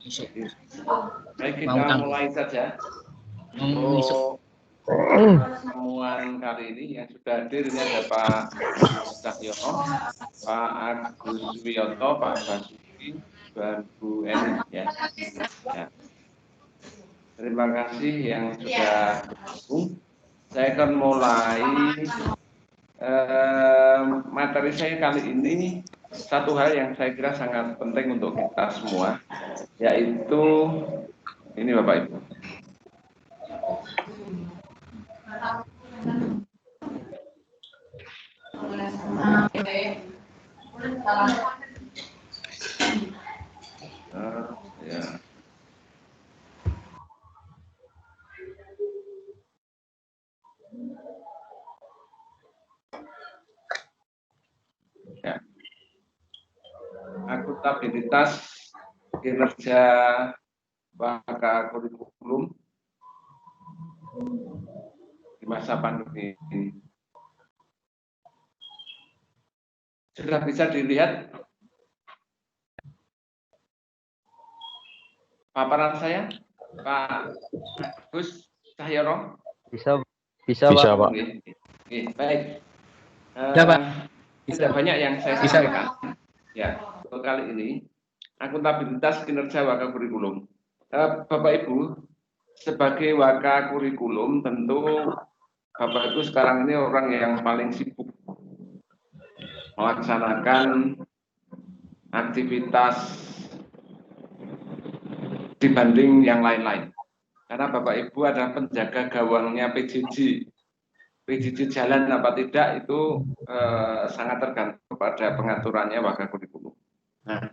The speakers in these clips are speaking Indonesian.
Baik, kita mulai saja untuk pertemuan kali ini. Yang sudah hadir ini ada Pak Cahyono, Pak Agus Wiyoto, Pak Basuki, dan Bu Eni. Ya. Terima kasih yang sudah bergabung. Saya akan mulai materi saya kali ini. Satu hal yang saya kira sangat penting untuk kita semua, yaitu ini Bapak Ibu. Ya. Ya. Akuntabilitas kinerja waka kurikulum di masa pandemi ini. Sudah bisa dilihat paparan saya, Pak Agus Cahyono? Bisa Pak. Oke, baik. Ya, Pak. Tidak banyak yang saya sampaikan. Ya, untuk kali ini akuntabilitas kinerja waka kurikulum. Bapak Ibu, sebagai waka kurikulum tentu Bapak Ibu sekarang ini orang yang paling sibuk melaksanakan aktivitas dibanding yang lain-lain. Karena Bapak Ibu adalah penjaga gawangnya PJJ. PJJ jalan apa tidak itu sangat tergantung pada pengaturannya waka kurikulum. Nah,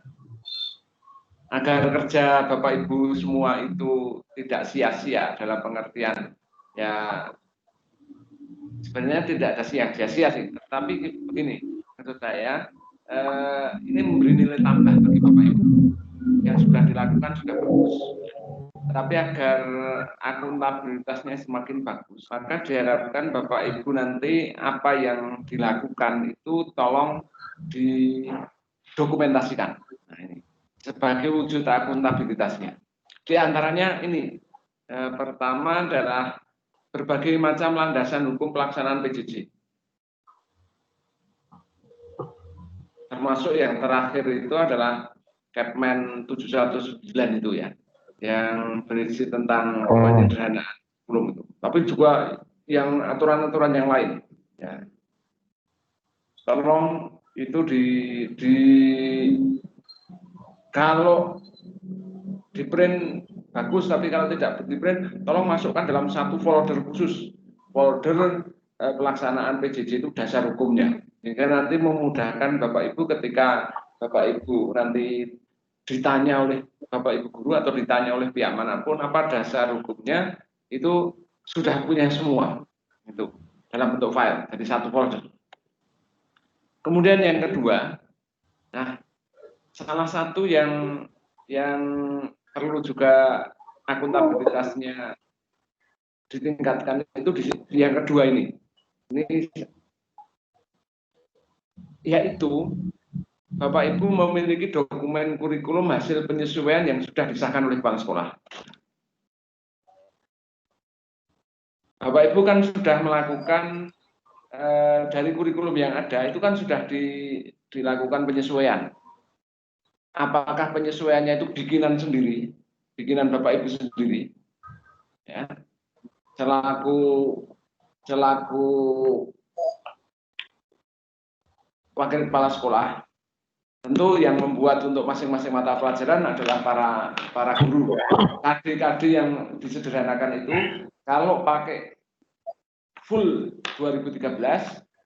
agar kerja Bapak Ibu semua itu tidak sia-sia dalam pengertian ya, sebenarnya tidak ada sia-sia sih, tapi begini maksud saya, ini memberi nilai tambah bagi Bapak Ibu. Yang sudah dilakukan sudah bagus, tapi agar akuntabilitasnya semakin bagus, maka diharapkan Bapak Ibu nanti apa yang dilakukan itu tolong didokumentasikan. Nah, ini sebagai wujud akuntabilitasnya. Di antaranya ini, pertama adalah berbagai macam landasan hukum pelaksanaan PJJ. Termasuk yang terakhir itu adalah Kepmen 719 itu ya, yang berisi tentang penyederhanaan kurikulum itu. Tapi juga yang aturan-aturan yang lain. Ya. Tolong itu kalau di print bagus, tapi kalau tidak di print, tolong masukkan dalam satu folder khusus, folder pelaksanaan PJJ itu dasar hukumnya. Sehingga nanti memudahkan Bapak Ibu ketika Bapak Ibu nanti ditanya oleh Bapak Ibu guru atau ditanya oleh pihak manapun apa dasar hukumnya, itu sudah punya semua itu dalam bentuk file dari satu folder. Kemudian yang kedua, nah salah satu yang perlu juga akuntabilitasnya ditingkatkan itu yang kedua ini yaitu Bapak Ibu memiliki dokumen kurikulum hasil penyesuaian yang sudah disahkan oleh kepala sekolah. Bapak Ibu kan sudah melakukan dari kurikulum yang ada itu kan sudah dilakukan penyesuaian. Apakah penyesuaiannya itu bikinan sendiri, bikinan Bapak Ibu sendiri, ya, selaku wakil kepala sekolah. Tentu yang membuat untuk masing-masing mata pelajaran adalah para guru. KD-KD yang disederhanakan itu kalau pakai full 2013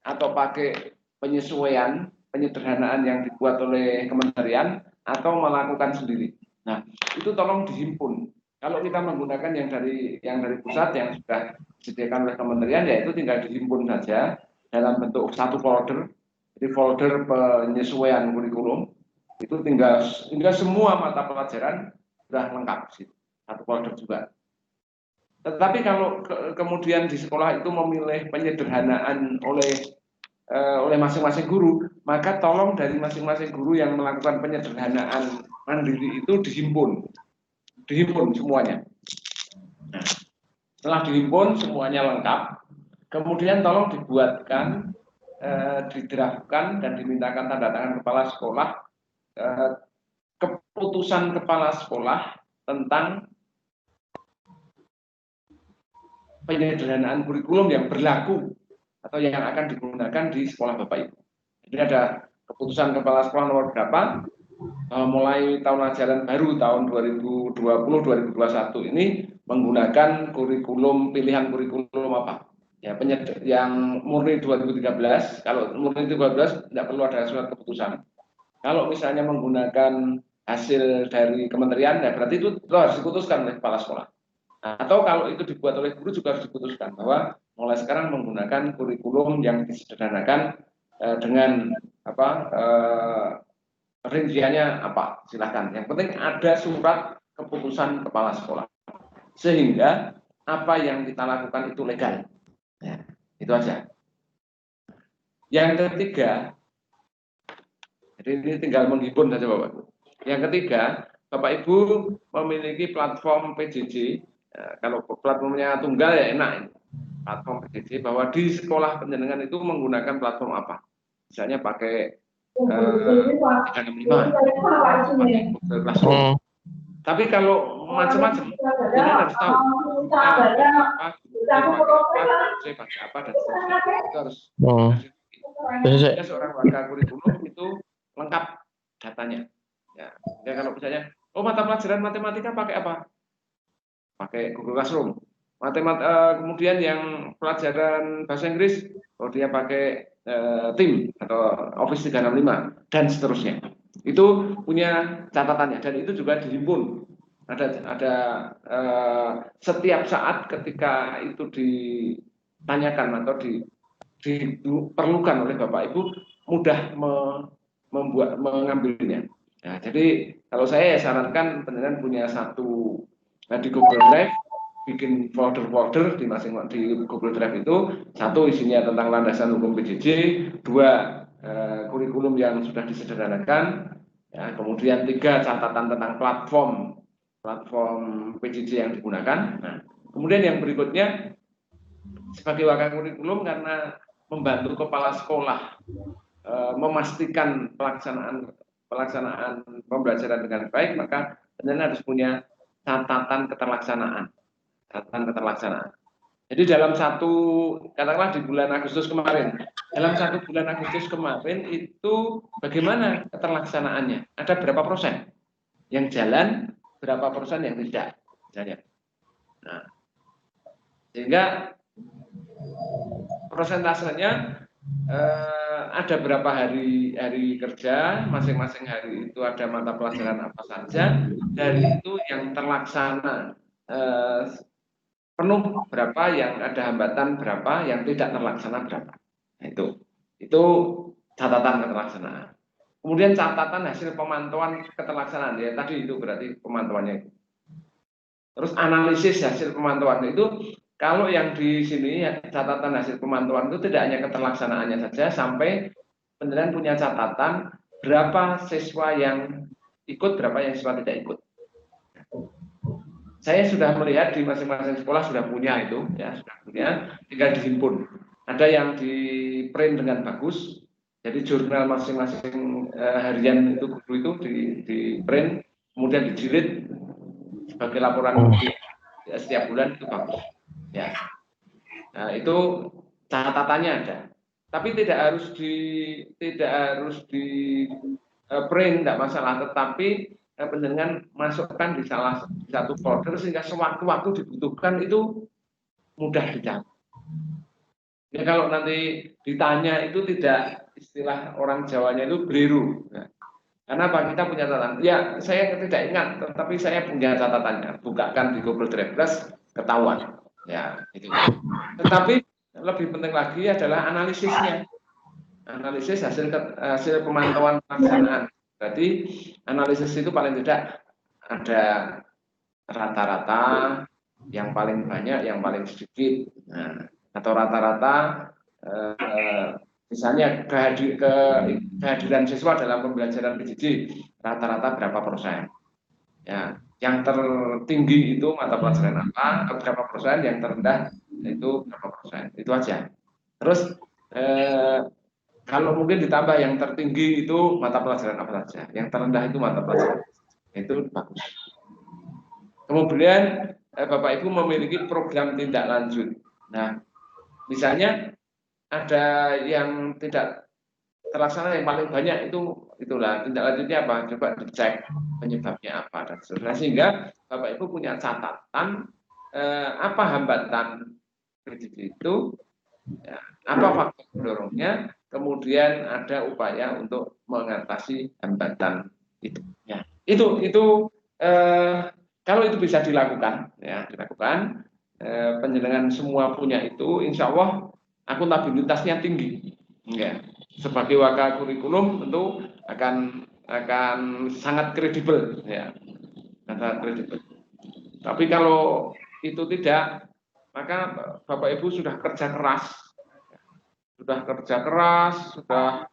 atau pakai penyesuaian, penyederhanaan yang dibuat oleh kementerian atau melakukan sendiri. Nah, itu tolong dihimpun. Kalau kita menggunakan yang dari pusat yang sudah disediakan oleh kementerian, yaitu tinggal dihimpun saja dalam bentuk satu folder. Jadi folder penyesuaian kurikulum itu tinggal semua mata pelajaran sudah lengkap sih, satu folder juga. Tetapi kalau kemudian di sekolah itu memilih penyederhanaan oleh masing-masing guru, maka tolong dari masing-masing guru yang melakukan penyederhanaan mandiri itu dihimpun dihimpun semuanya. Nah, setelah dihimpun semuanya lengkap, kemudian tolong dibuatkan, didraftkan dan dimintakan tanda tangan kepala sekolah keputusan kepala sekolah tentang penyederhanaan kurikulum yang berlaku atau yang akan digunakan di sekolah Bapak Ibu. Jadi ada keputusan kepala sekolah nomor berapa, mulai tahun ajaran baru tahun 2020-2021 ini menggunakan kurikulum, pilihan kurikulum apa? Ya, yang murni 2013, kalau murni 2013 tidak perlu ada surat keputusan. Kalau misalnya menggunakan hasil dari kementerian, ya berarti itu harus diputuskan oleh kepala sekolah. Atau kalau itu dibuat oleh guru juga harus diputuskan bahwa mulai sekarang menggunakan kurikulum yang disederhanakan dengan apa, rinciannya apa, silahkan. Yang penting ada surat keputusan kepala sekolah sehingga apa yang kita lakukan itu legal. Ya, itu aja. Yang ketiga, jadi ini tinggal menghimpun saja Bapak Ibu. Yang ketiga, Bapak Ibu memiliki platform PJJ. Ya, kalau platformnya tunggal ya enak. Platform PJJ bahwa di sekolah penjenengan itu menggunakan platform apa? Misalnya pakai 365, pakai Google Classroom. Tapi kalau macam-macam, ini harus tahu pakai apa dan seterusnya. Itu harus. Seorang warga kurikulum itu lengkap datanya. Ya, kalau misalnya, mata pelajaran matematika pakai apa? Pakai Google Classroom. Kemudian yang pelajaran bahasa Inggris, dia pakai Team atau Office 365 dan seterusnya. Itu punya catatannya dan itu juga dihimpun. Ada setiap saat ketika itu ditanyakan atau diperlukan oleh Bapak Ibu mudah mengambilnya. Nah, jadi kalau saya sarankan penelitian punya satu di Google Drive, bikin folder-folder di masing-masing di Google Drive itu, satu isinya tentang landasan hukum PJJ, dua kurikulum yang sudah disederhanakan, ya, kemudian tiga catatan tentang platform PJJ yang digunakan. Nah, kemudian yang berikutnya sebagai wakil kurikulum karena membantu kepala sekolah memastikan pelaksanaan pembelajaran dengan baik, maka penelitian harus punya catatan keterlaksanaan. Jadi dalam katakanlah di bulan Agustus kemarin, itu bagaimana keterlaksanaannya? Ada berapa persen yang jalan, berapa persen yang tidak, misalnya. Nah, sehingga persentasenya ada berapa hari kerja, masing-masing hari itu ada mata pelajaran apa saja, dari itu yang terlaksana penuh berapa, yang ada hambatan berapa, yang tidak terlaksana berapa. Nah, itu catatan keterlaksanaan. Kemudian catatan hasil pemantauan keterlaksanaan, ya tadi itu berarti pemantauannya. Terus analisis hasil pemantauan itu, kalau yang di sini catatan hasil pemantauan itu tidak hanya keterlaksanaannya saja, sampai penelitian punya catatan berapa siswa yang ikut, berapa yang siswa tidak ikut. Saya sudah melihat di masing-masing sekolah sudah punya itu, ya sudah punya, tinggal dihimpun. Ada yang di print dengan bagus, jadi jurnal masing-masing harian itu guru itu di print, kemudian dijilid sebagai laporan ya, setiap bulan, itu bagus. Ya, nah itu catatannya ada, tapi tidak harus di print, tidak masalah, tetapi pendengar masukkan di salah satu folder sehingga sewaktu-waktu dibutuhkan itu mudah dicatat. Ya, kalau nanti ditanya itu tidak, istilah orang Jawanya itu beliru. Nah, karena apa? Kita punya catatan. Ya, saya tidak ingat, tetapi saya punya catatannya. Bukakan di Google Drive Plus, ketahuan. Ya, itu. Tetapi lebih penting lagi adalah analisisnya. Analisis hasil pemantauan pelaksanaan. Berarti analisis itu paling tidak ada rata-rata, yang paling banyak, yang paling sedikit. Nah, atau rata-rata misalnya kehadiran siswa dalam pembelajaran PJJ rata-rata berapa persen. Ya, yang tertinggi itu mata pelajaran apa, berapa persen, yang terendah itu berapa persen, itu aja. Terus kalau mungkin ditambah yang tertinggi itu mata pelajaran apa saja, yang terendah itu mata pelajaran itu bagus. Kemudian Bapak Ibu memiliki program tindak lanjut. Nah, misalnya ada yang tidak terlaksana yang paling banyak itu itulah tindak lanjutnya apa? Coba dicek penyebabnya apa dan seterusnya. Sehingga Bapak Ibu punya catatan apa hambatan kredit itu, ya, apa faktor pendorongnya, kemudian ada upaya untuk mengatasi hambatan itu. Ya, itu kalau itu bisa dilakukan, ya dilakukan penjenengan semua punya itu, insya Allah akuntabilitasnya tinggi. Ya. Sebagai wakil kurikulum tentu akan sangat kredibel, ya, sangat kredibel. Tapi kalau itu tidak, maka Bapak Ibu sudah kerja keras, sudah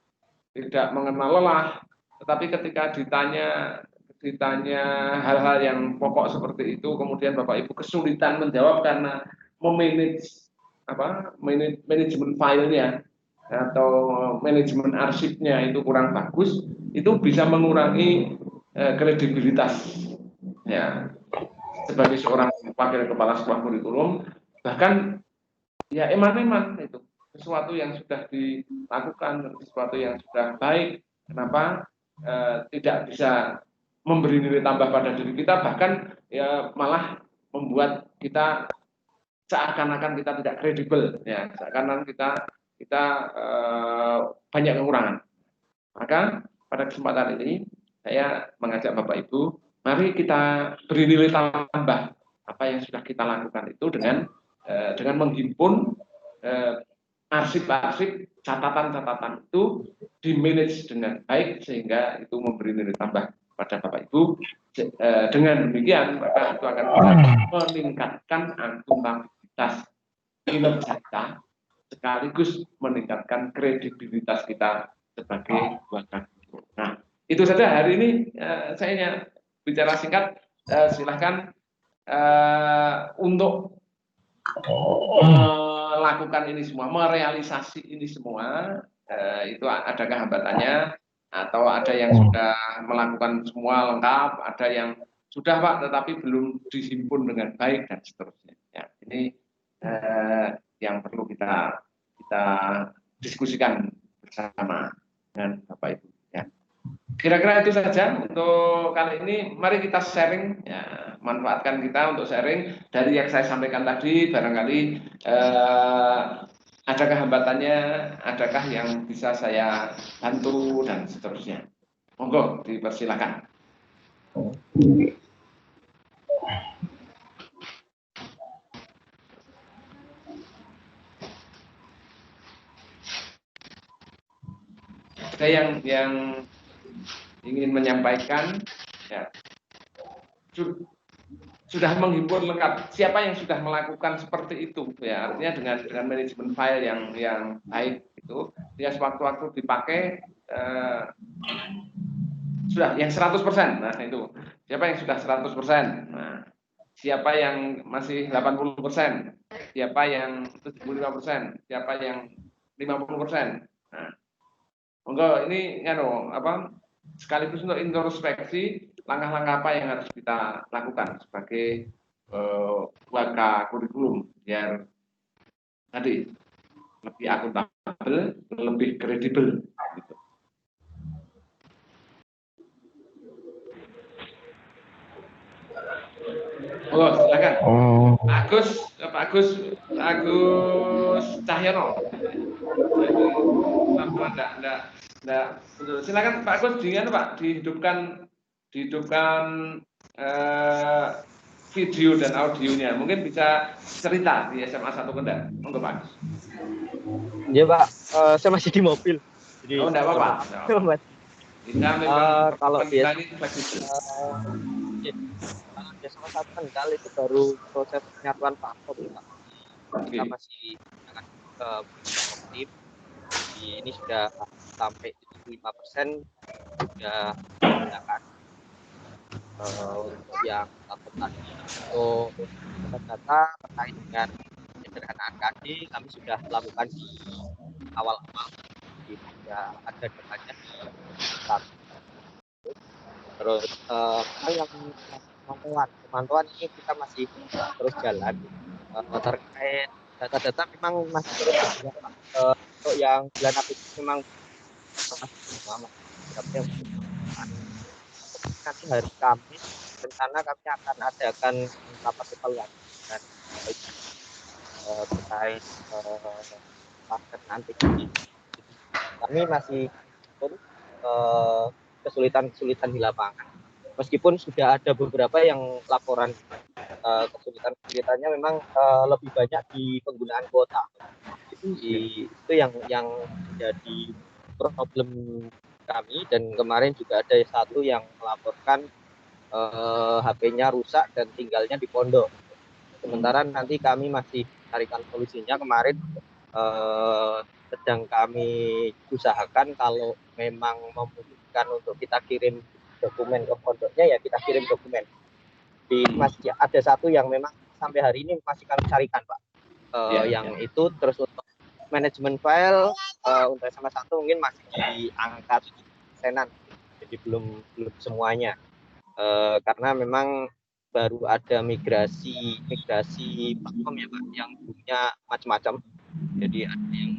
tidak mengenal lelah, tetapi ketika ditanya hal-hal yang pokok seperti itu, kemudian Bapak Ibu kesulitan menjawab karena memanage manajemen filenya atau manajemen arsipnya itu kurang bagus, itu bisa mengurangi kredibilitas, ya, sebagai seorang wakil kepala sekolah kurikulum. Bahkan ya eman-eman itu sesuatu yang sudah dilakukan, sesuatu yang sudah baik, kenapa tidak bisa memberi nilai tambah pada diri kita, bahkan ya malah membuat kita seakan-akan kita tidak kredibel, ya, seakan-akan kita banyak kekurangan. Maka pada kesempatan ini saya mengajak Bapak Ibu, mari kita beri nilai tambah apa yang sudah kita lakukan itu dengan menghimpun arsip-arsip, catatan-catatan itu di-manage dengan baik sehingga itu memberi nilai tambah pada Bapak Ibu. Dengan demikian maka itu akan bisa meningkatkan akuntabilitas kinerja kita sekaligus meningkatkan kredibilitas kita sebagai wakil. Nah, itu saja hari ini saya bicara singkat. Silahkan untuk melakukan ini semua, merealisasi ini semua, itu adakah hambatannya atau ada yang sudah melakukan semua lengkap, ada yang sudah Pak tetapi belum dihimpun dengan baik dan seterusnya. Ya, ini yang perlu kita diskusikan bersama dengan Bapak Ibu. Ya. Kira-kira itu saja untuk kali ini. Mari kita sharing, ya, manfaatkan kita untuk sharing dari yang saya sampaikan tadi. Barangkali adakah hambatannya, adakah yang bisa saya bantu dan seterusnya. Monggo dipersilakan. Ada yang ingin menyampaikan, ya, sudah menghimpun lengkap. Siapa yang sudah melakukan seperti itu, ya, artinya dengan manajemen file yang baik itu, dia sewaktu-waktu dipakai sudah yang 100%. Nah, itu siapa yang sudah 100%. Nah, siapa yang masih 80%, siapa yang 75%, siapa yang 50%. Nah, monggo ini sekaligus untuk introspeksi langkah-langkah apa yang harus kita lakukan sebagai warga kurikulum biar tadi lebih akuntabel, lebih kredibel. Gitu. Oh, silakan. Pak Agus Cahyono. Silakan Pak Agus, dihidupkan video dan audionya. Mungkin bisa cerita di SMA 1 Kendal. Monggo Pak Agus. Iya Pak, saya masih di mobil. Jadi, enggak apa-apa. Kalau di SMA 1 Kendal itu baru proses penyatuan platform Pak. Kita masih akan ke tim. Ini sudah sampai 75% sudah menggunakan. untuk yang platform tadi. Untuk data terkait dengan penyederhanaan KD kami sudah lakukan di awal-awal, jadi sudah ada datanya di start. Terus memang yang pemantauan ini kita masih terus jalan terkait data-data memang masih terus berjalan, Pak. Untuk yang bulan Agustus memang masih semua beberapa yang nanti hari Kamis rencana kami akan adakan rapat evaluasi dan terkait nanti. Jadi, kami masih kesulitan-kesulitan di lapangan. Meskipun sudah ada beberapa yang laporan kesulitan-kesulitannya memang lebih banyak di penggunaan kuota. Jadi itu yang jadi problem kami, dan kemarin juga ada satu yang melaporkan HP-nya rusak dan tinggalnya di pondok. Sementara nanti kami masih carikan solusinya. Kemarin sedang kami usahakan kalau memang memungkinkan untuk kita kirim dokumen ke pondoknya, ya kita kirim dokumen. Masih ada satu yang memang sampai hari ini masih kami carikan, Pak. Yang itu terus untuk manajemen file untuk SMA 1 mungkin masih di angka 7%, jadi belum semuanya. Karena memang baru ada migrasi platform ya Pak, yang punya macam-macam. Jadi ada yang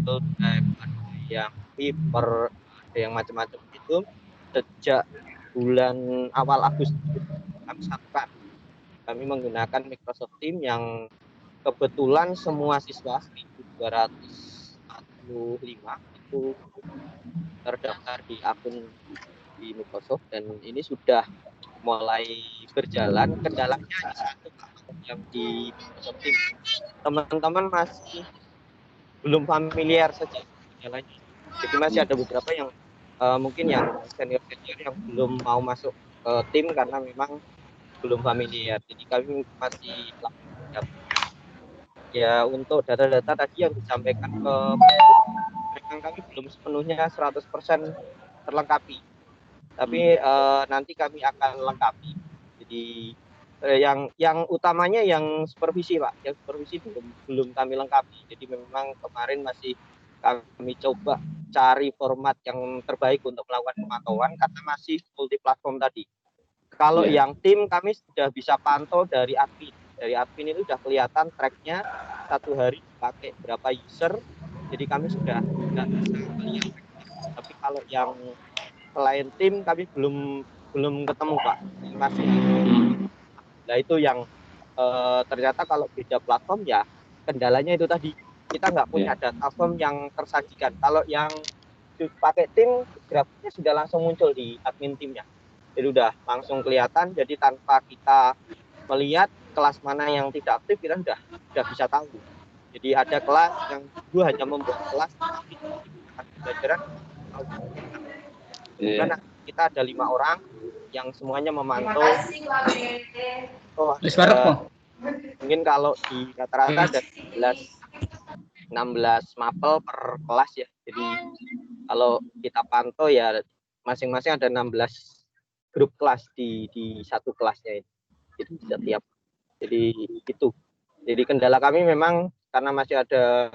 prototype, ada yang paper, ada yang macam-macam itu. Sejak bulan awal Agustus kami satukan. Kami menggunakan Microsoft Teams yang kebetulan semua siswa 1.245 itu terdaftar di akun di Microsoft, dan ini sudah mulai berjalan. Kendalanya hanya satu, Pak, yang di Microsoft Teams. Teman-teman masih belum familiar saja kendalanya. Jadi masih ada beberapa yang mungkin yang senior yang belum mau masuk ke tim karena memang belum familiar. Jadi kami masih ya untuk data-data tadi yang disampaikan ke memang kami belum sepenuhnya 100% terlengkapi. Tapi nanti kami akan lengkapi. Jadi yang utamanya yang supervisi, Pak. Yang supervisi belum kami lengkapi. Jadi memang kemarin masih kami coba cari format yang terbaik untuk melakukan pemantauan karena masih multi platform tadi. Kalau yang tim kami sudah bisa pantau dari admin. Dari admin itu sudah kelihatan tracknya satu hari pakai berapa user. Jadi kami sudah bisa melihat. Tapi kalau yang selain tim kami belum ketemu, Pak. Masih. Nah itu yang ternyata kalau beda platform ya kendalanya itu tadi, kita nggak punya data form yang tersajikan. Kalau yang pakai tim, grafiknya sudah langsung muncul di admin timnya. Jadi udah langsung kelihatan, jadi tanpa kita melihat kelas mana yang tidak aktif, kita sudah bisa tahu. Jadi ada kelas yang dulu hanya membuat kelas, tapi pelajaran karena kita ada 5 orang yang semuanya memantau. Mungkin kalau di rata-rata ada 16 mapel per kelas ya. Jadi kalau kita pantau ya masing-masing ada 16 grup kelas di satu kelasnya itu. Jadi setiap. Jadi itu. Jadi kendala kami memang karena masih ada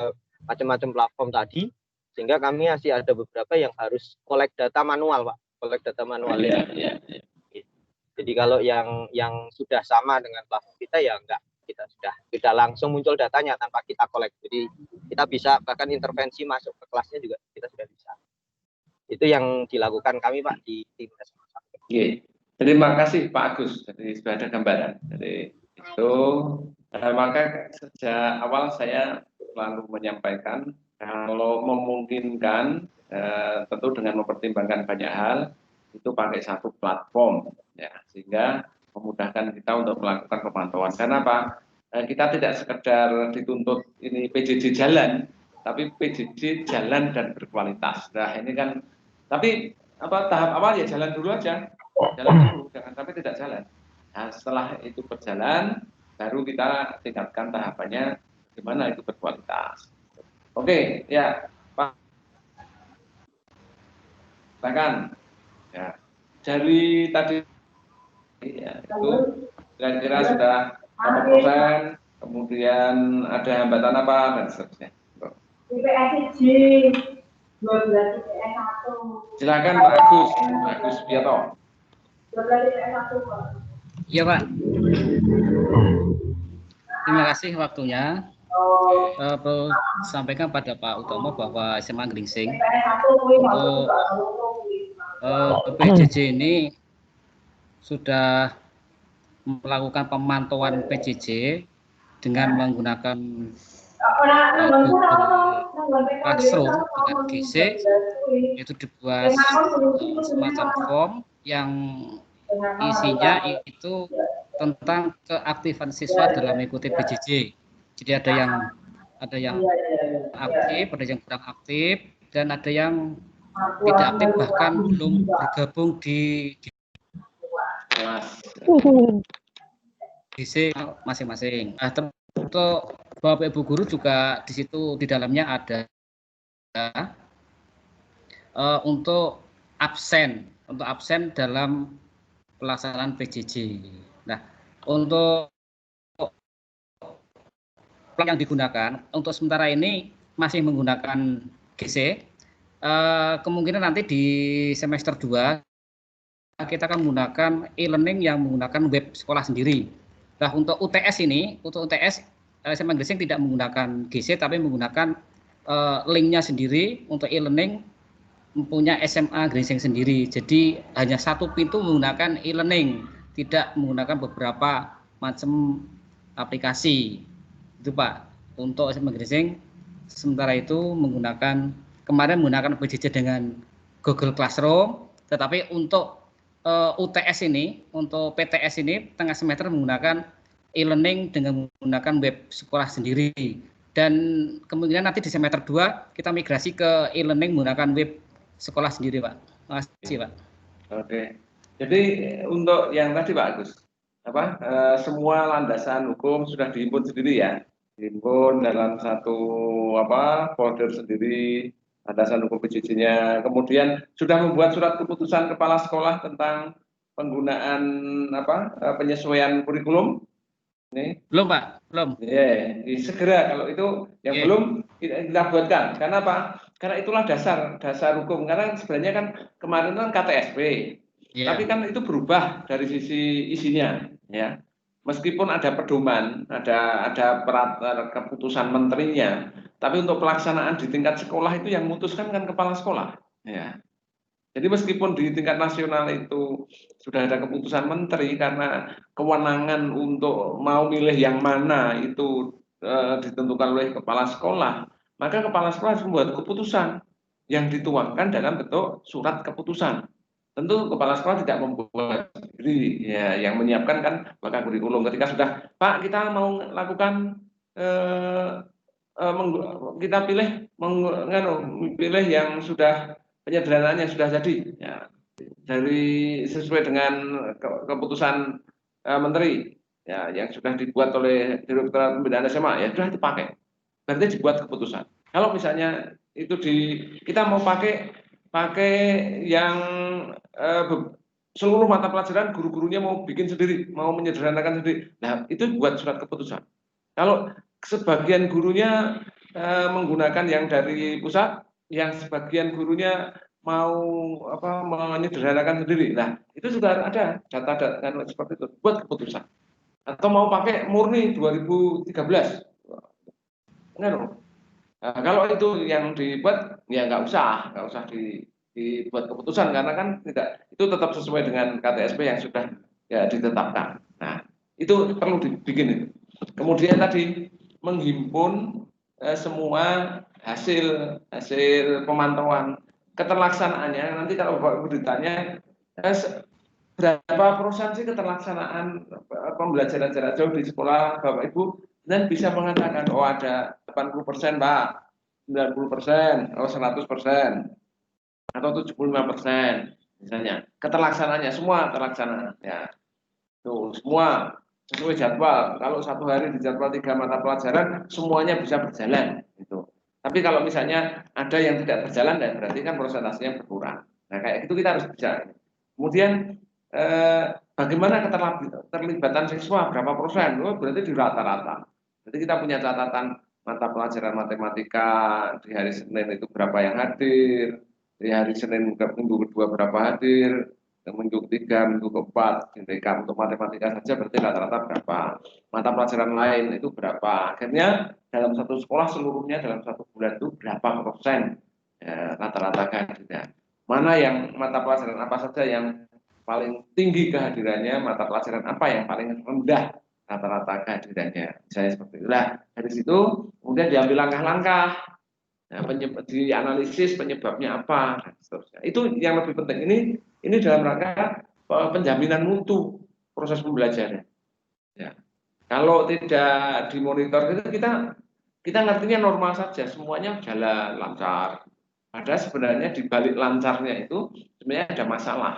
macam-macam platform tadi, sehingga kami masih ada beberapa yang harus collect data manual, Pak. Collect data manual. Jadi kalau yang sudah sama dengan platform kita ya enggak, kita sudah langsung muncul datanya tanpa kita collect. Jadi kita bisa bahkan intervensi masuk ke kelasnya juga kita sudah bisa. Itu yang dilakukan kami, Pak, di tim SMA 1. Terima kasih Pak Agus. Jadi sudah ada gambaran. Jadi itu maka sejak awal saya selalu menyampaikan kalau memungkinkan tentu dengan mempertimbangkan banyak hal itu pakai satu platform ya, sehingga memudahkan kita untuk melakukan pemantauan. Karena apa? Kita tidak sekedar dituntut ini PJJ jalan, tapi PJJ jalan dan berkualitas. Nah ini kan, tapi tahap awal ya jalan dulu aja, jangan sampai tidak jalan. Nah setelah itu berjalan, baru kita tingkatkan tahapannya gimana itu berkualitas. Oke, ya Pak, silakan. Ya, dari tadi itu kira-kira sudah berapa persen, kemudian ada hambatan apa dan seterusnya. Silakan Pak Agus Biato. Iya Pak. Terima kasih waktunya. Perlu sampaikan pada Pak Utomo bahwa SMA Gringsing untuk PJJ ini sudah melakukan pemantauan PJJ dengan menggunakan Google Classroom dengan GC, itu dibuat semacam form yang isinya itu tentang keaktifan siswa dalam mengikuti PJJ. Jadi ada yang aktif, ada yang kurang aktif, dan ada yang tidak aktif bahkan belum bergabung di GC masing-masing. Nah, untuk Bapak Ibu guru juga di situ di dalamnya ada untuk absen dalam pelaksanaan PJJ. Nah, untuk yang digunakan untuk sementara ini masih menggunakan GC. Kemungkinan nanti di semester 2 kita akan menggunakan e-learning yang menggunakan web sekolah sendiri. Nah, untuk UTS SMA Gringsing tidak menggunakan GC tapi menggunakan linknya sendiri. Untuk e-learning mempunyai SMA Gringsing sendiri. Jadi hanya satu pintu menggunakan e-learning, tidak menggunakan beberapa macam aplikasi. Itu Pak. Untuk SMA Gringsing sementara itu kemarin menggunakan PJJ dengan Google Classroom, tetapi untuk UTS ini, untuk PTS ini tengah semester menggunakan e-learning dengan menggunakan web sekolah sendiri. Dan kemungkinan nanti di semester 2 kita migrasi ke e-learning menggunakan web sekolah sendiri, Pak. Terima kasih, Pak. Oke. Jadi untuk yang tadi Pak Agus, semua landasan hukum sudah dihimpun sendiri ya, dihimpun dalam satu folder sendiri, landasan hukum PJJ-nya. Kemudian sudah membuat surat keputusan kepala sekolah tentang penggunaan penyesuaian kurikulum. Ini belum Pak, belum. Segera kalau itu yang belum kita buatkan. Karena apa? Karena itulah dasar hukum. Karena sebenarnya kan kemarin kan KTSP, tapi kan itu berubah dari sisi isinya, ya. Meskipun ada pedoman, ada keputusan menterinya, tapi untuk pelaksanaan di tingkat sekolah itu yang memutuskan kan kepala sekolah, ya. Jadi meskipun di tingkat nasional itu sudah ada keputusan menteri, karena kewenangan untuk mau milih yang mana itu ditentukan oleh kepala sekolah, maka kepala sekolah harus membuat keputusan yang dituangkan dalam bentuk surat keputusan. Tentu kepala sekolah tidak membuat sendiri, ya, yang menyiapkan kan bakal kurikulum. Ketika sudah, Pak, kita mau lakukan kita pilih yang sudah penyederhanaannya sudah jadi, ya, dari sesuai dengan keputusan menteri, ya, yang sudah dibuat oleh Direktorat Pembinaan SMA, ya sudah dipakai. Berarti dibuat keputusan. Kalau misalnya itu kita mau pakai yang seluruh mata pelajaran guru-gurunya mau bikin sendiri, mau menyederhanakan sendiri. Nah, itu buat surat keputusan. Kalau sebagian gurunya menggunakan yang dari pusat, yang sebagian gurunya mau menyederhanakan sendiri. Nah, itu sudah ada data seperti itu buat keputusan. Atau mau pakai murni 2013. Nah, kalau itu yang dibuat, ya nggak usah dibuat keputusan, karena kan itu tetap sesuai dengan KTSP yang sudah ditetapkan. Nah, itu perlu dibikin. Kemudian tadi menghimpun semua hasil pemantauan keterlaksanaannya. Nanti kalau Bapak Ibu ditanya berapa persen sih keterlaksanaan pembelajaran jarak jauh di sekolah Bapak Ibu, dan bisa mengatakan ada 80% Pak, 90%, 100%, atau 75% misalnya. Keterlaksanaannya semua terlaksana, ya. Tuh, semua sesuai jadwal. Kalau satu hari dijadwal 3 mata pelajaran, semuanya bisa berjalan, gitu. Tapi kalau misalnya ada yang tidak berjalan, berarti kan prosentasenya berkurang. Nah, kayak itu kita harus bisa. Kemudian bagaimana keterlibatan siswa berapa persen? Oh, berarti di rata-rata. Jadi kita punya catatan mata pelajaran matematika di hari Senin itu berapa yang hadir, di hari Senin minggu kedua berapa hadir, minggu ketiga, minggu keempat, TK untuk matematika saja berarti rata-rata berapa. Mata pelajaran lain itu berapa. Akhirnya dalam satu sekolah seluruhnya dalam satu bulan itu berapa persen ya, rata-rata kehadiran. Mana yang mata pelajaran apa saja yang paling tinggi kehadirannya, mata pelajaran apa yang paling rendah rata-rata kehadirannya. Saya seperti itulah. Dari situ kemudian diambil langkah-langkah, nah, dianalisis penyebabnya apa, dan seterusnya. Itu yang lebih penting. Ini dalam rangka penjaminan mutu proses pembelajaran. Ya. Kalau tidak dimonitor itu kita ngertinya normal saja, semuanya jalan lancar. Padahal sebenarnya di balik lancarnya itu sebenarnya ada masalah.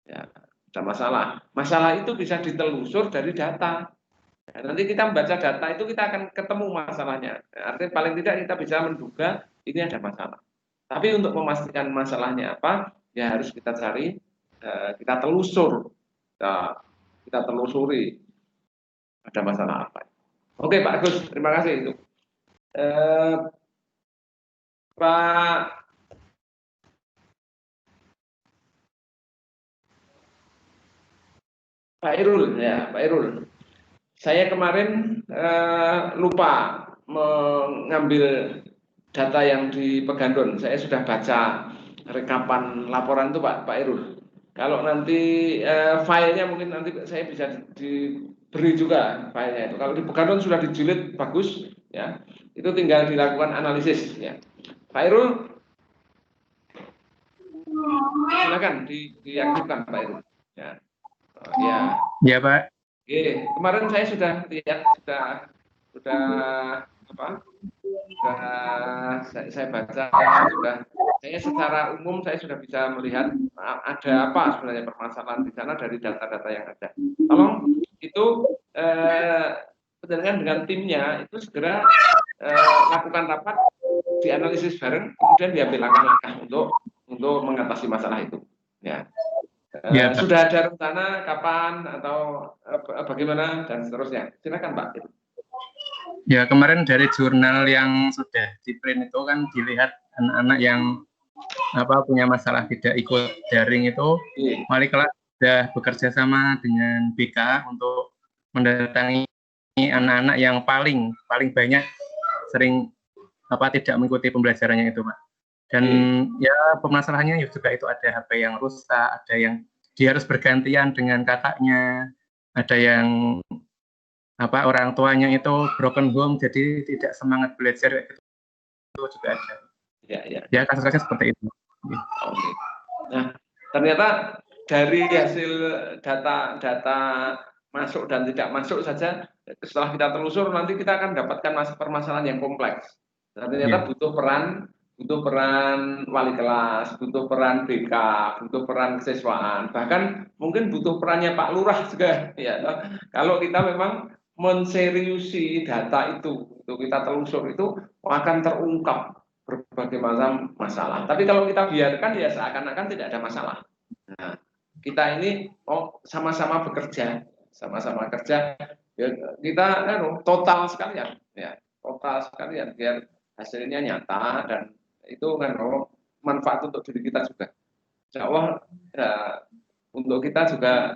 Ya, ada masalah. Masalah itu bisa ditelusur dari data. Ya, nanti kita membaca data itu kita akan ketemu masalahnya. Artinya paling tidak kita bisa menduga ini ada masalah. Tapi untuk memastikan masalahnya apa, ya harus kita cari, kita telusur, kita telusuri ada masalah apa. Oke Pak Agus, terima kasih itu. Pak Irul, ya Pak Irul. Saya kemarin lupa mengambil data yang di Pegandon. Saya sudah baca rekapan laporan itu Pak Irul. Kalau nanti filenya mungkin nanti saya bisa diberi juga filenya itu. Kalau di Pegandon sudah dijilid bagus, ya itu tinggal dilakukan analisis. Ya. Pak Irul, silakan diaktifkan Pak Irul. Ya. Ya. Ya Pak. Oke, kemarin saya sudah lihat saya baca saya secara umum saya sudah bisa melihat ada apa sebenarnya permasalahan di sana dari data-data yang ada. Tolong itu penjaringan dengan timnya itu segera lakukan rapat, dianalisis bareng, kemudian diambil langkah-langkah untuk mengatasi masalah itu. Ya. Ya, sudah ada rencana kapan atau bagaimana dan seterusnya. Silakan Pak. Ya kemarin dari jurnal yang sudah di print itu kan dilihat anak-anak yang punya masalah tidak ikut daring itu, wali kelas sudah bekerja sama dengan BK untuk mendatangi anak-anak yang paling banyak sering tidak mengikuti pembelajarannya itu Pak. Dan ya permasalahannya juga itu ada HP yang rusak, ada yang dia harus bergantian dengan kakaknya, ada yang orang tuanya itu broken home jadi tidak semangat belajar, itu juga ada. Ya kasus-kasusnya seperti itu. Oke. Nah ternyata dari hasil data masuk dan tidak masuk saja, setelah kita telusur nanti kita akan dapatkan permasalahan yang kompleks. Ternyata butuh peran wali kelas, butuh peran BK, butuh peran kesiswaan, bahkan mungkin butuh perannya Pak Lurah juga. Ya, kalau kita memang menseriusi data itu, untuk kita telusur itu akan terungkap berbagai macam masalah. Tapi kalau kita biarkan ya seakan-akan tidak ada masalah. Nah, kita ini sama-sama bekerja, sama-sama kerja, ya, kita total sekalian, ya total sekalian biar hasilnya nyata dan itu kan manfaat untuk diri kita juga. Insya Allah ya, untuk kita juga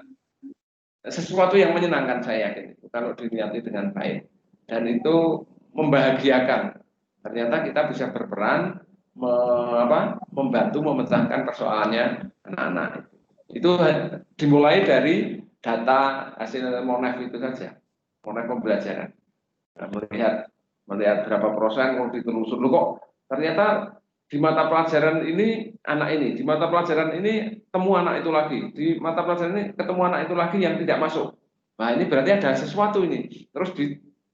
sesuatu yang menyenangkan saya yakin kalau diniati dengan baik dan itu membahagiakan. Ternyata kita bisa berperan membantu memecahkan persoalannya anak-anak. Itu dimulai dari data hasil Monef itu saja, Monef pembelajaran. Nah, melihat berapa persen kalau ditelusur kok ternyata di mata pelajaran ini anak ini, di mata pelajaran ini temu anak itu lagi, di mata pelajaran ini ketemu anak itu lagi yang tidak masuk. Nah ini berarti ada sesuatu ini. Terus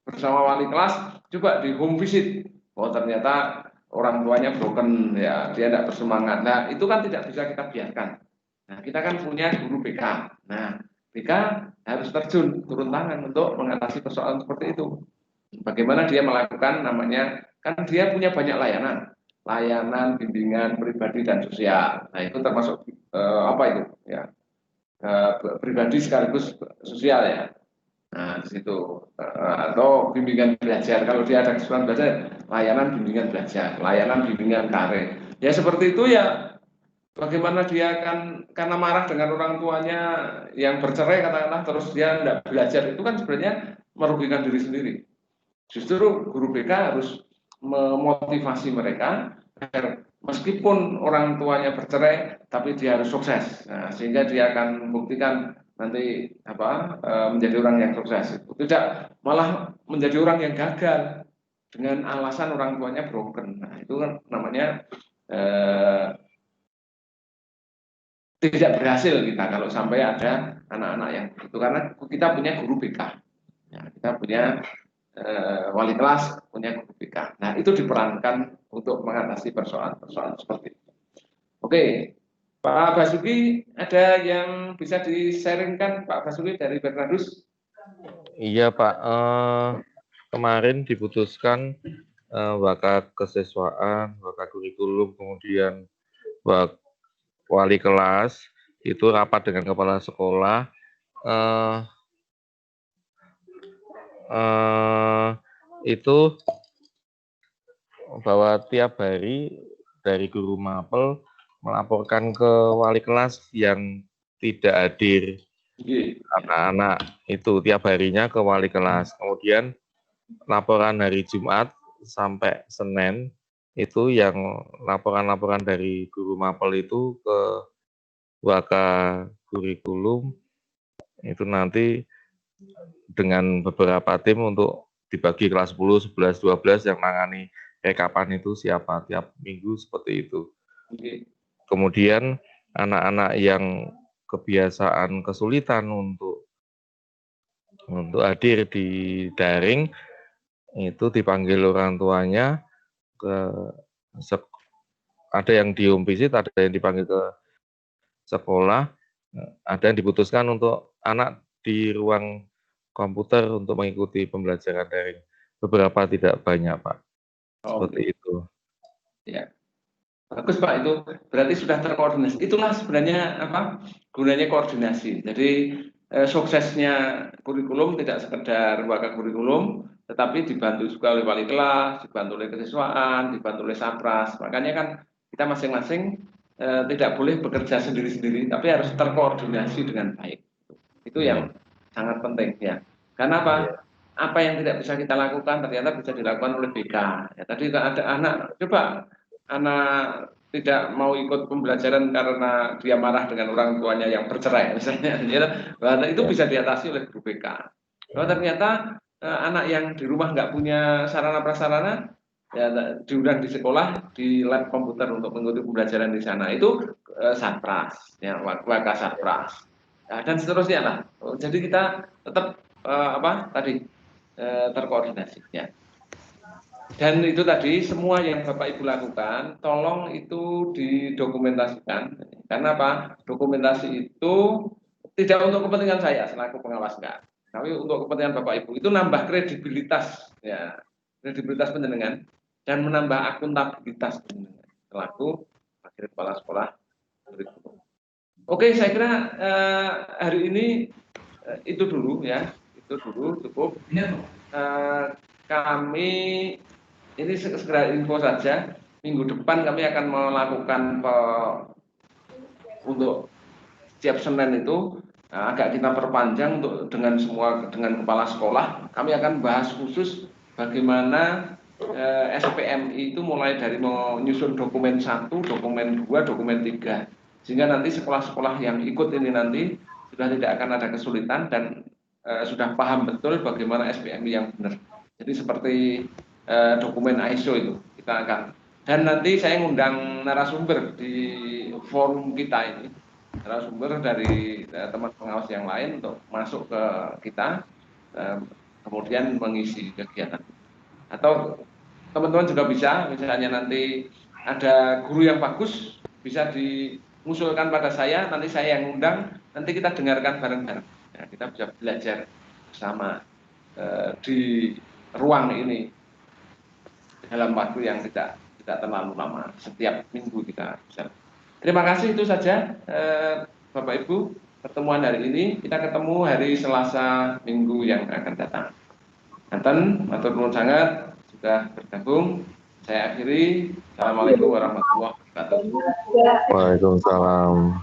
bersama wali kelas coba di home visit. Oh ternyata orang tuanya broken, ya dia tidak bersemangat. Nah itu kan tidak bisa kita biarkan. Nah kita kan punya guru BK. Nah BK harus turun tangan untuk mengatasi persoalan seperti itu. Bagaimana dia melakukan namanya, kan dia punya banyak layanan bimbingan pribadi dan sosial. Nah itu termasuk apa itu ya pribadi sekaligus sosial ya. Nah, di situ atau bimbingan belajar. Kalau dia ada kesulitan belajar, layanan bimbingan belajar, layanan bimbingan karir. Ya seperti itu ya. Bagaimana dia akan karena marah dengan orang tuanya yang bercerai katakanlah terus dia tidak belajar itu kan sebenarnya merugikan diri sendiri. Justru guru BK harus memotivasi mereka agar meskipun orang tuanya bercerai tapi dia harus sukses. Nah, sehingga dia akan membuktikan nanti menjadi orang yang sukses. Tidak malah menjadi orang yang gagal dengan alasan orang tuanya broken. Nah, itu kan namanya tidak berhasil kita kalau sampai ada anak-anak yang itu karena kita punya guru BK, ya, kita punya wali kelas, punya guru BK. Nah itu diperankan untuk mengatasi persoalan-persoalan seperti itu. Oke, Pak Basuki ada yang bisa di-sharingkan Pak Basuki dari Bernardus? Iya Pak, kemarin diputuskan waka kesiswaan, waka kurikulum, kemudian wali kelas itu rapat dengan kepala sekolah itu bahwa tiap hari dari guru mapel melaporkan ke wali kelas yang tidak hadir anak-anak itu tiap harinya ke wali kelas. Kemudian laporan hari Jumat sampai Senin itu yang laporan-laporan dari guru mapel itu ke waka kurikulum itu nanti dengan beberapa tim untuk dibagi kelas 10, 11, 12 yang menangani rekapan itu siapa tiap minggu seperti itu. Kemudian anak-anak yang kebiasaan kesulitan untuk hadir di daring itu dipanggil orang tuanya ada yang di home visit, ada yang dipanggil ke sekolah, ada yang diputuskan untuk anak di ruang komputer untuk mengikuti pembelajaran daring. Beberapa tidak banyak, Pak. Seperti itu. Ya. Bagus Pak, itu berarti sudah terkoordinasi. Itulah sebenarnya gunanya koordinasi. Jadi suksesnya kurikulum tidak sekedar waka kurikulum, tetapi dibantu juga oleh wali kelas, dibantu oleh kesiswaan, dibantu oleh sapras. Makanya kan kita masing-masing tidak boleh bekerja sendiri-sendiri, tapi harus terkoordinasi dengan baik. Itu yang sangat penting ya. Karena apa? Apa yang tidak bisa kita lakukan ternyata bisa dilakukan oleh BK. Ya, tadi ada anak, coba anak tidak mau ikut pembelajaran karena dia marah dengan orang tuanya yang bercerai misalnya, itu bisa diatasi oleh guru BK. Kalau ternyata anak yang di rumah nggak punya sarana prasarana, ya diundang di sekolah di lab komputer untuk mengikuti pembelajaran di sana itu satpras, ya waka satpras, ya, dan seterusnya lah. Jadi kita tetap terkoordinasi, ya. Dan itu tadi semua yang Bapak Ibu lakukan, tolong itu didokumentasikan. Karena apa? Dokumentasi itu tidak untuk kepentingan saya selaku pengawas enggak, tapi untuk kepentingan Bapak Ibu. Itu nambah kredibilitas, ya, kredibilitas penjenengan dan menambah akuntabilitas penjenengan selaku wakil kepala sekolah. Oke, saya kira hari ini itu dulu ya, itu dulu cukup. Kami ini segera info saja. Minggu depan kami akan melakukan untuk setiap Senin itu agak kita perpanjang untuk dengan kepala sekolah. Kami akan bahas khusus bagaimana SPMI itu mulai dari menyusun dokumen 1, dokumen 2, dokumen 3. Sehingga nanti sekolah-sekolah yang ikut ini nanti sudah tidak akan ada kesulitan dan sudah paham betul bagaimana SPMI yang benar. Jadi seperti dokumen ISO itu kita akan, dan nanti saya ngundang narasumber di forum kita ini, narasumber dari teman pengawas yang lain untuk masuk ke kita, kemudian mengisi kegiatan. Atau teman-teman juga bisa, misalnya nanti ada guru yang bagus bisa diusulkan pada saya, nanti saya yang undang, nanti kita dengarkan bareng-bareng, ya, kita bisa belajar bersama di ruang ini dalam waktu yang tidak terlalu lama, setiap minggu kita bisa. Terima kasih, itu saja Bapak Ibu. pertemuan hari ini. Kita ketemu hari Selasa minggu yang akan datang. Nanten, matur nuwun sangat sudah bergabung. Saya akhiri. Assalamualaikum warahmatullahi wabarakatuh. Waalaikumsalam.